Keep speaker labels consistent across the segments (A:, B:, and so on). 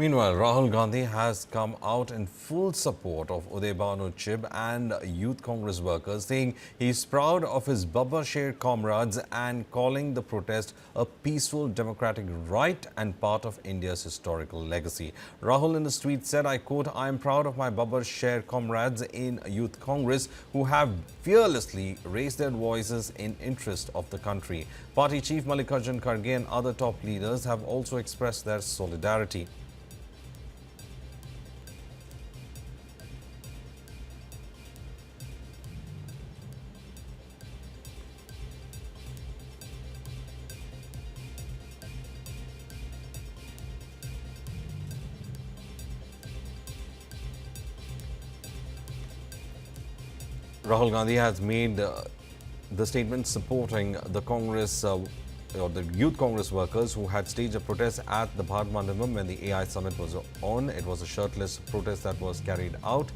A: Meanwhile, Rahul Gandhi has come out in full support of Uday Banu Chib and Youth Congress workers, saying he's proud of his Babbar Sher comrades and calling the protest a peaceful democratic right and part of India's historical legacy. Rahul in the tweet said, I quote, I am proud of my Babbar Sher comrades in Youth Congress who have fearlessly raised their voices in interest of the country. Party chief Mallikarjun Kharge and other top leaders have also expressed their solidarity. Rahul Gandhi has made the statement supporting the Congress or the Youth Congress workers who had staged a protest at the Bharat Mandapam when the AI summit was on. It was a shirtless protest that was carried out.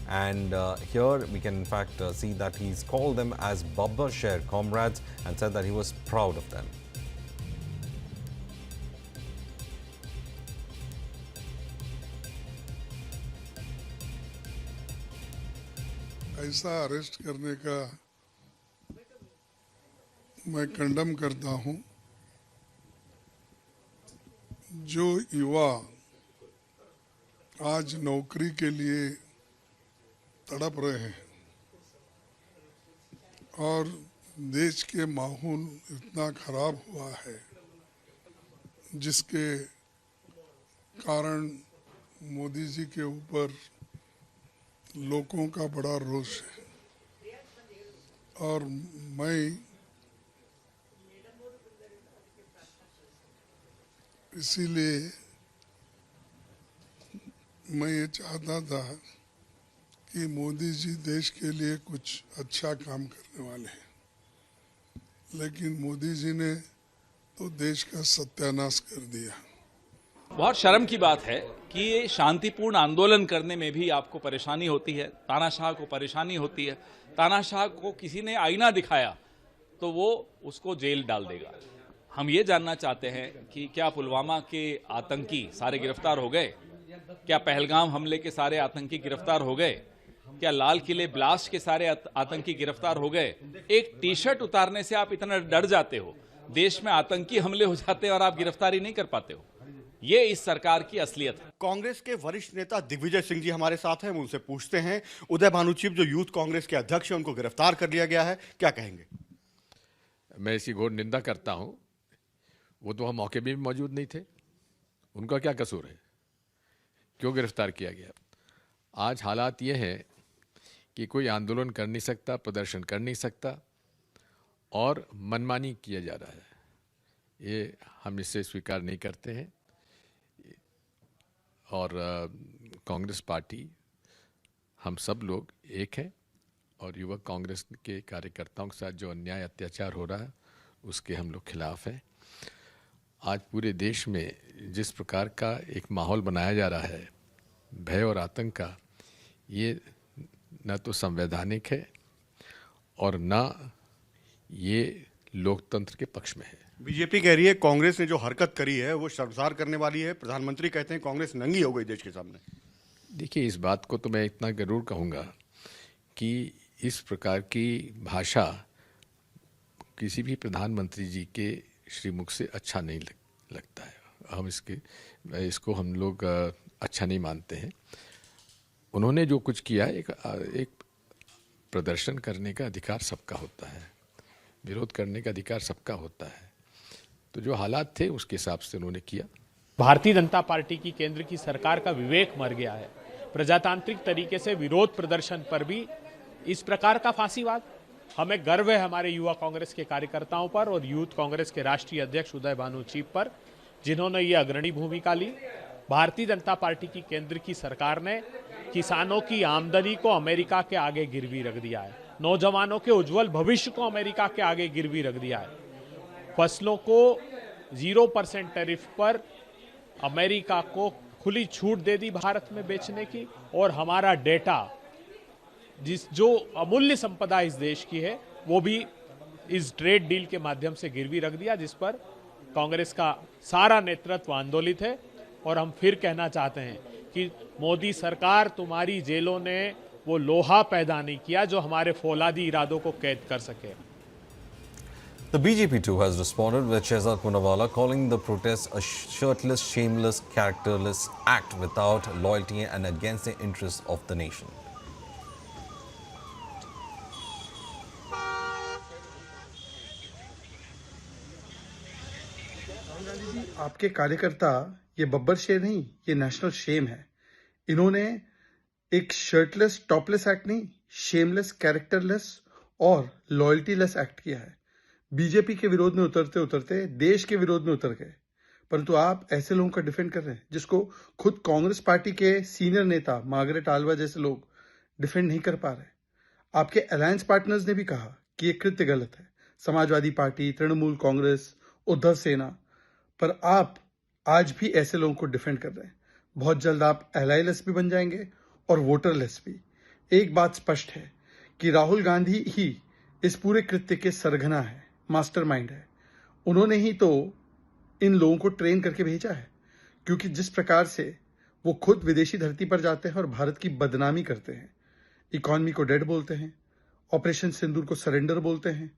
A: And here we can in fact see that he's called them as Babbar Sher comrades and said that he was proud of them.
B: ऐसा arrest करने का मैं condemn करता हूं। जो युवा आज नौकरी के लिए तड़प रहे हैं और देश के माहौल इतना खराब हुआ है जिसके कारण मोदी जी के ऊपर लोगों का बड़ा रोष है और मैं इसीलिए मैं ये चाहता था कि मोदी जी देश के लिए कुछ अच्छा काम करने वाले हैं, लेकिन मोदी जी ने तो देश का सत्यानाश कर दिया।
C: बहुत शर्म की बात है कि ये शांतिपूर्ण आंदोलन करने में भी आपको परेशानी होती है, तानाशाह को परेशानी होती है। तानाशाह को किसी ने आईना दिखाया तो वो उसको जेल डाल देगा। हम ये जानना चाहते हैं कि क्या पुलवामा के आतंकी सारे गिरफ्तार हो गए? क्या पहलगाम हमले के सारे आतंकी गिरफ्तार हो गए? क्या लाल किले ब्लास्ट के सारे आतंकी गिरफ्तार हो गए? एक टी शर्ट उतारने से आप इतना डर जाते हो, देश में आतंकी हमले हो जाते हैं और आप गिरफ्तारी नहीं कर पाते हो। ये इस सरकार की असलियत है।
D: कांग्रेस के वरिष्ठ नेता दिग्विजय सिंह जी हमारे साथ हैं, हम उनसे पूछते हैं। उदय भानु चिब जो यूथ कांग्रेस के अध्यक्ष हैं, उनको गिरफ्तार कर लिया गया है, क्या कहेंगे?
E: मैं इसकी घोर निंदा करता हूं। वो तो हम मौके भी मौजूद नहीं थे, उनका क्या कसूर है? क्यों गिरफ्तार किया गया? आज हालात ये हैं कि कोई आंदोलन कर नहीं सकता, प्रदर्शन कर नहीं सकता और मनमानी किया जा रहा है। ये हम इससे स्वीकार नहीं करते हैं और कांग्रेस पार्टी, हम सब लोग एक हैं और युवक कांग्रेस के कार्यकर्ताओं के साथ जो अन्याय अत्याचार हो रहा है उसके हम लोग खिलाफ हैं। आज पूरे देश में जिस प्रकार का एक माहौल बनाया जा रहा है भय और आतंक का, ये न तो संवैधानिक है और न ये लोकतंत्र के पक्ष में है।
D: बीजेपी कह रही है कांग्रेस ने जो हरकत करी है वो शर्मसार करने वाली है। प्रधानमंत्री कहते हैं कांग्रेस नंगी हो गई देश के सामने।
E: देखिए, इस बात को तो मैं इतना जरूर कहूँगा कि इस प्रकार की भाषा किसी भी प्रधानमंत्री जी के श्रीमुख से अच्छा नहीं लगता है। हम इसको हम लोग अच्छा नहीं मानते हैं। उन्होंने जो कुछ किया, एक प्रदर्शन करने का अधिकार सबका होता है, विरोध करने का अधिकार सबका होता है। तो जो हालात थे उसके हिसाब से उन्होंने किया।
F: भारतीय जनता पार्टी की केंद्र की सरकार का विवेक मर गया है। प्रजातांत्रिक तरीके से विरोध प्रदर्शन पर भी इस प्रकार का फांसीवाद। हमें गर्व है हमारे युवा कांग्रेस के कार्यकर्ताओं पर और यूथ कांग्रेस के राष्ट्रीय अध्यक्ष उदय भानु चिब पर, जिन्होंने ये अग्रणी भूमिका ली। भारतीय जनता पार्टी की केंद्र की सरकार ने किसानों की आमदनी को अमेरिका के आगे गिरवी रख दिया है, नौजवानों के उज्जवल भविष्य को अमेरिका के आगे गिरवी रख दिया है। फसलों को 0% टैरिफ पर अमेरिका को खुली छूट दे दी भारत में बेचने की, और हमारा डेटा जो अमूल्य संपदा इस देश की है वो भी इस ट्रेड डील के माध्यम से गिरवी रख दिया, जिस पर कांग्रेस का सारा नेतृत्व आंदोलित है। और हम फिर कहना चाहते हैं कि मोदी सरकार, तुम्हारी जेलों ने वो लोहा पैदा नहीं किया जो हमारे फौलादी इरादों को कैद कर सके।
A: The BJP too has responded with Shehzad Poonawalla calling the protests a shirtless, shameless, characterless act without loyalty and against the interests of the nation.
G: आपके कार्यकर्ता ये बब्बर शेर नहीं, ये नेशनल शेम है। इन्होंने एक शर्टलेस टॉपलेस एक्ट नहीं, शेमलेस, कैरेक्टरलेस और लॉयल्टीलेस एक्ट किया है। बीजेपी के विरोध में उतरते उतरते देश के विरोध में उतर गए, परंतु आप ऐसे लोगों का डिफेंड कर रहे हैं जिसको खुद कांग्रेस पार्टी के सीनियर नेता मार्गरेट आल्वा जैसे लोग डिफेंड नहीं कर पा रहे। आपके अलायंस पार्टनर्स ने भी कहा कि ये कृत्य गलत है, समाजवादी पार्टी, तृणमूल कांग्रेस, उद्धव सेना, पर आप आज भी ऐसे लोगों को डिफेंड कर रहे हैं। बहुत जल्द आप एलाइलेस भी बन जाएंगे और वोटरलेस भी। एक बात स्पष्ट है कि राहुल गांधी ही इस पूरे कृत्य के सरगना है, मास्टरमाइंड है। उन्होंने ही तो इन लोगों को ट्रेन करके भेजा है, क्योंकि जिस प्रकार से वो खुद विदेशी धरती पर जाते हैं और भारत की बदनामी करते हैं, इकॉनमी को डेड बोलते हैं, ऑपरेशन सिंदूर को सरेंडर बोलते हैं,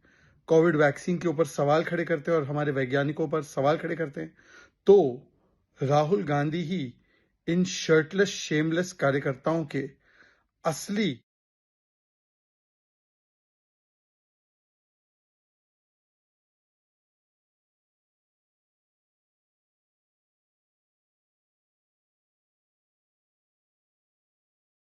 G: कोविड वैक्सीन के ऊपर सवाल खड़े करते हैं और हमारे वैज्ञानिकों पर सवाल खड़े करते हैं, तो राहुल गांधी ही इन शर्टलेस, शेमलेस कार्यकर्ताओं के असली